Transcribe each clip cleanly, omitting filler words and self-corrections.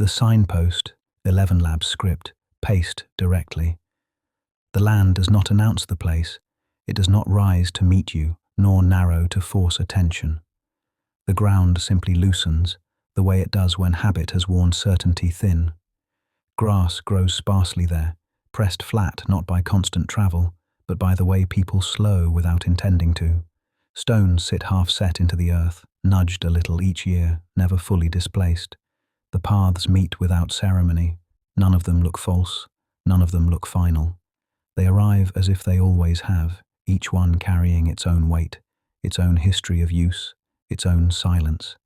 The signpost, 11 Labs script, paste directly. The land does not announce the place. It does not rise to meet you, nor narrow to force attention. The ground simply loosens, the way it does when habit has worn certainty thin. Grass grows sparsely there, pressed flat not by constant travel, but by the way people slow without intending to. Stones sit half-set into the earth, nudged a little each year, never fully displaced. The paths meet without ceremony. None of them look false, none of them look final. They arrive as if they always have, each one carrying its own weight, its own history of use, its own silence.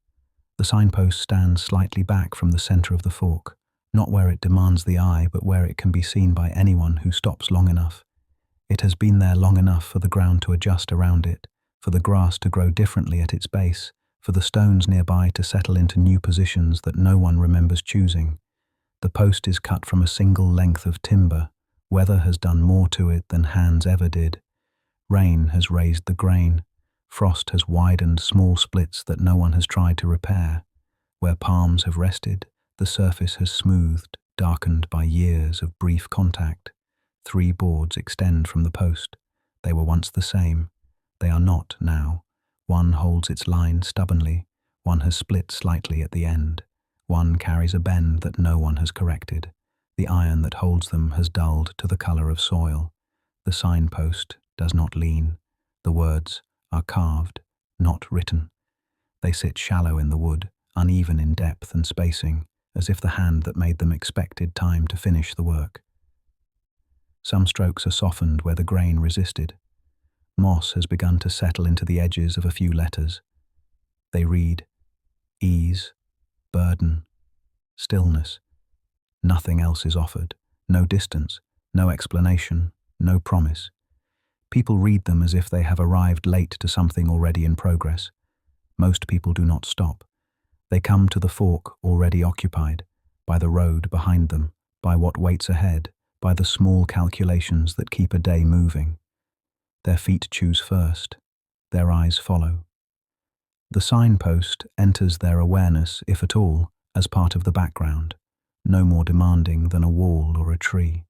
The signpost stands slightly back from the center of the fork, not where it demands the eye, but where it can be seen by anyone who stops long enough. It has been there long enough for the ground to adjust around it, for the grass to grow differently at its base, for the stones nearby to settle into new positions that no one remembers choosing. The post is cut from a single length of timber. Weather has done more to it than hands ever did. Rain has raised the grain. Frost has widened small splits that no one has tried to repair. Where palms have rested, the surface has smoothed, darkened by years of brief contact. 3 boards extend from the post. They were once the same. They are not now. One holds its line stubbornly. One has split slightly at the end. One carries a bend that no one has corrected. The iron that holds them has dulled to the color of soil. The signpost does not lean. The words are carved, not written. They sit shallow in the wood, uneven in depth and spacing, as if the hand that made them expected time to finish the work. Some strokes are softened where the grain resisted. Moss has begun to settle into the edges of a few letters. They read, ease, burden, stillness. Nothing else is offered. No distance, no explanation, no promise. People read them as if they have arrived late to something already in progress. Most people do not stop. They come to the fork already occupied, by the road behind them, by what waits ahead, by the small calculations that keep a day moving. Their feet choose first. Their eyes follow. The signpost enters their awareness, if at all, as part of the background, no more demanding than a wall or a tree.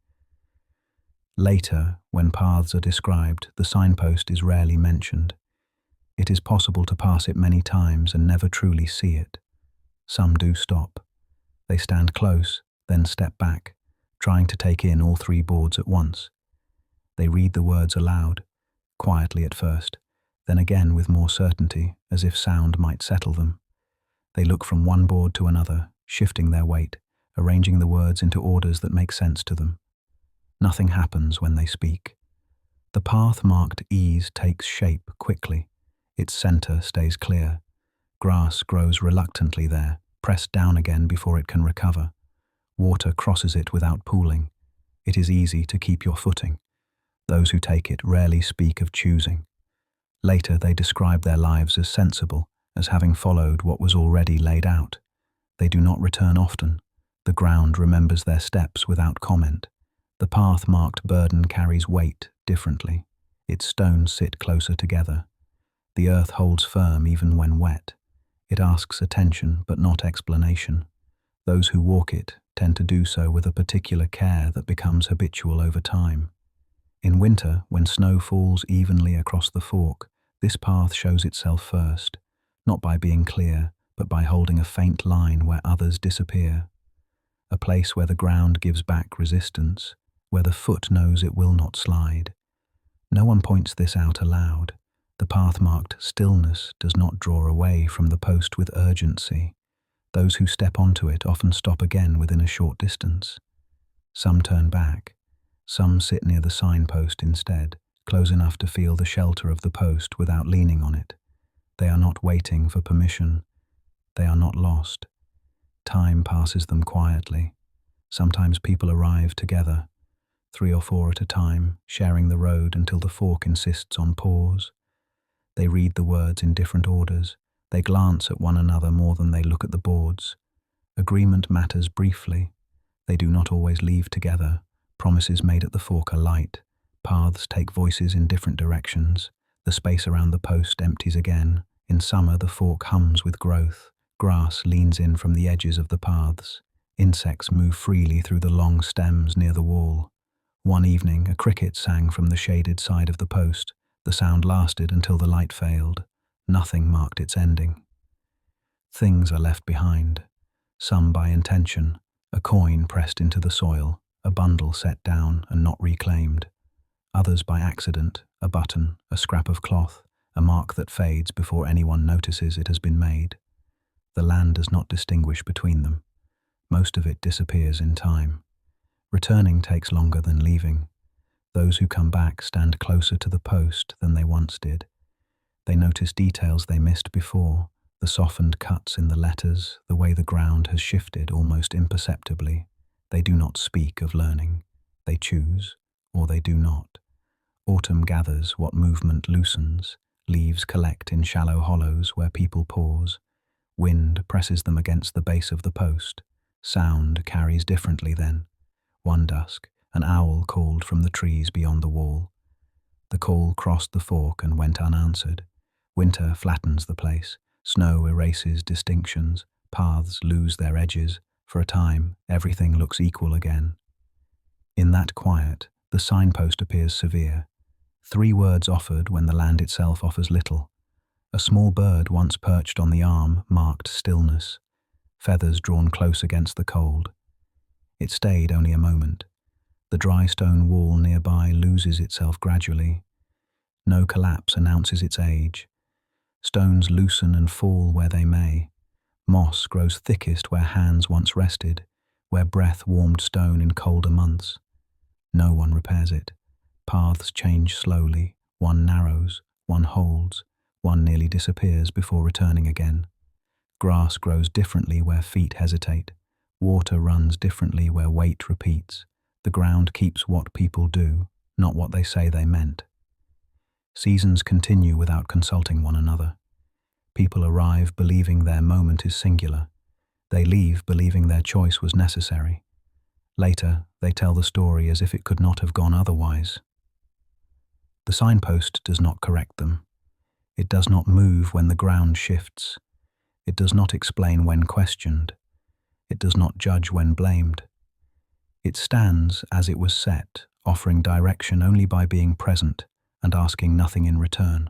Later, when paths are described, the signpost is rarely mentioned. It is possible to pass it many times and never truly see it. Some do stop. They stand close, then step back, trying to take in all 3 boards at once. They read the words aloud, quietly at first, then again with more certainty, as if sound might settle them. They look from one board to another, shifting their weight, arranging the words into orders that make sense to them. Nothing happens when they speak. The path marked ease takes shape quickly. Its center stays clear. Grass grows reluctantly there, pressed down again before it can recover. Water crosses it without pooling. It is easy to keep your footing. Those who take it rarely speak of choosing. Later they describe their lives as sensible, as having followed what was already laid out. They do not return often. The ground remembers their steps without comment. The path-marked burden carries weight differently. Its stones sit closer together. The earth holds firm even when wet. It asks attention but not explanation. Those who walk it tend to do so with a particular care that becomes habitual over time. In winter, when snow falls evenly across the fork, this path shows itself first, not by being clear, but by holding a faint line where others disappear. A place where the ground gives back resistance, where the foot knows it will not slide. No one points this out aloud. The path marked Stillness does not draw away from the post with urgency. Those who step onto it often stop again within a short distance. Some turn back. Some sit near the signpost instead, close enough to feel the shelter of the post without leaning on it. They are not waiting for permission. They are not lost. Time passes them quietly. Sometimes people arrive together, 3 or 4 at a time, sharing the road until the fork insists on pause. They read the words in different orders. They glance at one another more than they look at the boards. Agreement matters briefly. They do not always leave together. Promises made at the fork are light. Paths take voices in different directions. The space around the post empties again. In summer, the fork hums with growth. Grass leans in from the edges of the paths. Insects move freely through the long stems near the wall. One evening, a cricket sang from the shaded side of the post. The sound lasted until the light failed. Nothing marked its ending. Things are left behind, some by intention, a coin pressed into the soil, a bundle set down and not reclaimed. Others by accident, a button, a scrap of cloth, a mark that fades before anyone notices it has been made. The land does not distinguish between them. Most of it disappears in time. Returning takes longer than leaving. Those who come back stand closer to the post than they once did. They notice details they missed before, the softened cuts in the letters, the way the ground has shifted almost imperceptibly. They do not speak of learning. They choose, or they do not. Autumn gathers what movement loosens. Leaves collect in shallow hollows where people pause. Wind presses them against the base of the post. Sound carries differently then. One dusk, an owl called from the trees beyond the wall. The call crossed the fork and went unanswered. Winter flattens the place. Snow erases distinctions. Paths lose their edges. For a time, everything looks equal again. In that quiet, the signpost appears severe. 3 words offered when the land itself offers little. A small bird once perched on the arm marked stillness, feathers drawn close against the cold. It stayed only a moment. The dry stone wall nearby loses itself gradually. No collapse announces its age. Stones loosen and fall where they may. Moss grows thickest where hands once rested, where breath warmed stone in colder months. No one repairs it. Paths change slowly. One narrows, one holds, one nearly disappears before returning again. Grass grows differently where feet hesitate. Water runs differently where weight repeats. The ground keeps what people do, not what they say they meant. Seasons continue without consulting one another. People arrive believing their moment is singular. They leave believing their choice was necessary. Later, they tell the story as if it could not have gone otherwise. The signpost does not correct them. It does not move when the ground shifts. It does not explain when questioned. It does not judge when blamed. It stands as it was set, offering direction only by being present and asking nothing in return.